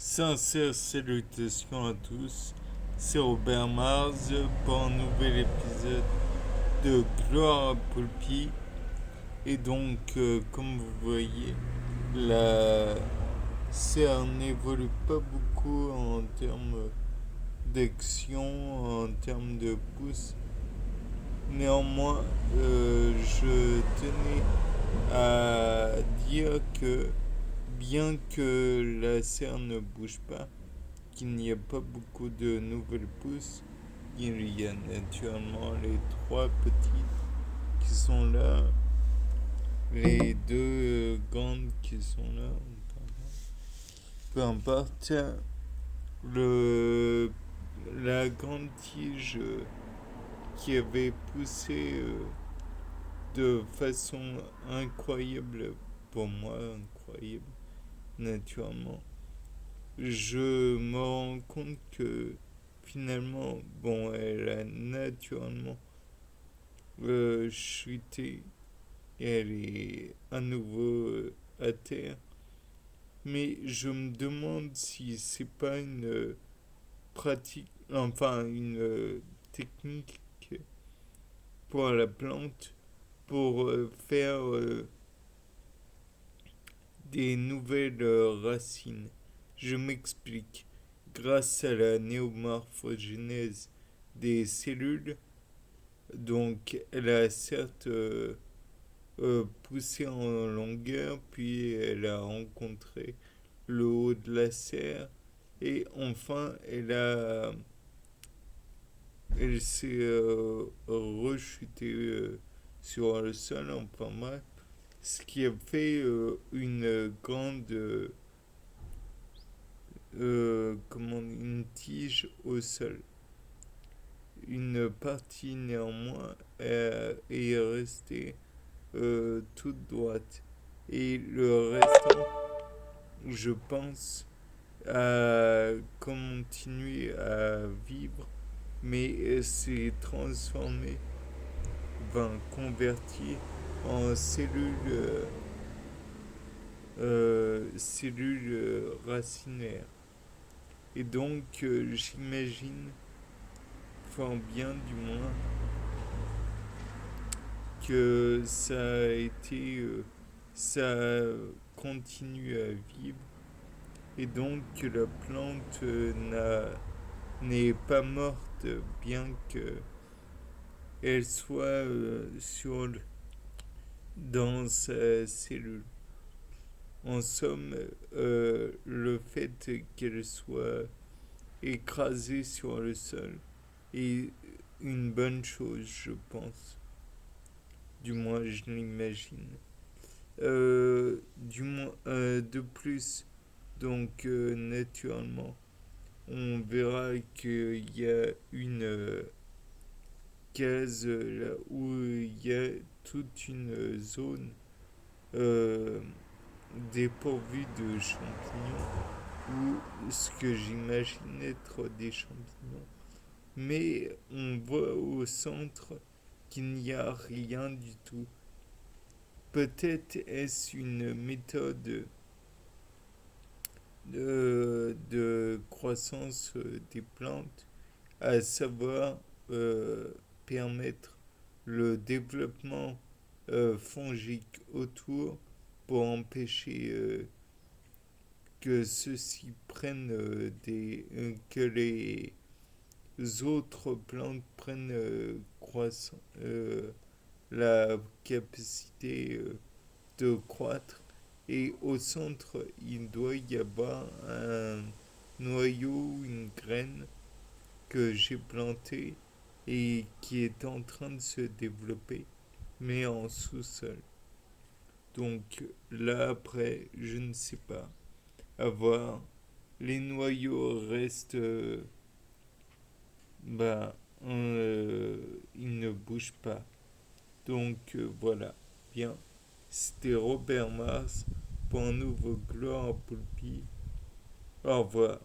Sincères salutations à tous, c'est Robert Mars pour un nouvel épisode de Gloire à Poulpi. Et donc, comme vous voyez, la CR n'évolue pas beaucoup en termes d'action, en termes de pouces. Néanmoins, je tenais à dire que bien que la serre ne bouge pas, qu'il n'y a pas beaucoup de nouvelles pousses, il y a naturellement les trois petites qui sont là, les deux grandes qui sont là, peu importe. Le, la grande tige qui avait poussé de façon incroyable, pour moi incroyable, naturellement. Je me rends compte que finalement, bon, elle a naturellement chuté et elle est à nouveau à terre. Mais je me demande si c'est pas une pratique, enfin une technique pour la plante pour faire des nouvelles racines. Je m'explique. Grâce à la néomorphogénèse des cellules, donc elle a certes poussé en longueur, puis elle a rencontré le haut de la serre, et enfin elle s'est rechutée sur le sol, enfin bref, ce qui a fait une grande comment, une tige au sol. Une partie néanmoins est restée toute droite. Et le restant, je pense, a continué à vivre, mais s'est transformé, enfin converti en cellules racinaires. Et donc, j'imagine, fort bien du moins, que ça a été, ça continue à vivre et donc que la plante n'est pas morte bien que elle soit dans sa cellule. En somme, le fait qu'elle soit écrasée sur le sol est une bonne chose, je pense. Du moins, je l'imagine. De plus, donc naturellement, on verra qu'il y a une case là où il y a toute une zone euh, dépourvue de champignons, ou ce que j'imagine être des champignons. Mais on voit au centre qu'il n'y a rien du tout. Peut-être est-ce une méthode de croissance des plantes, à savoir euh, permettre le développement fongique autour pour empêcher que ceux-ci prennent que les autres plantes prennent la capacité de croître. Et au centre, il doit y avoir un noyau, une graine que j'ai plantée et qui est en train de se développer, mais en sous-sol. Donc là, après, je ne sais pas. À voir. Les noyaux restent. Bah, ils ne bougent pas. Donc voilà. Bien. C'était Robert Mars pour un nouveau Gloire à Poulpi. Au revoir.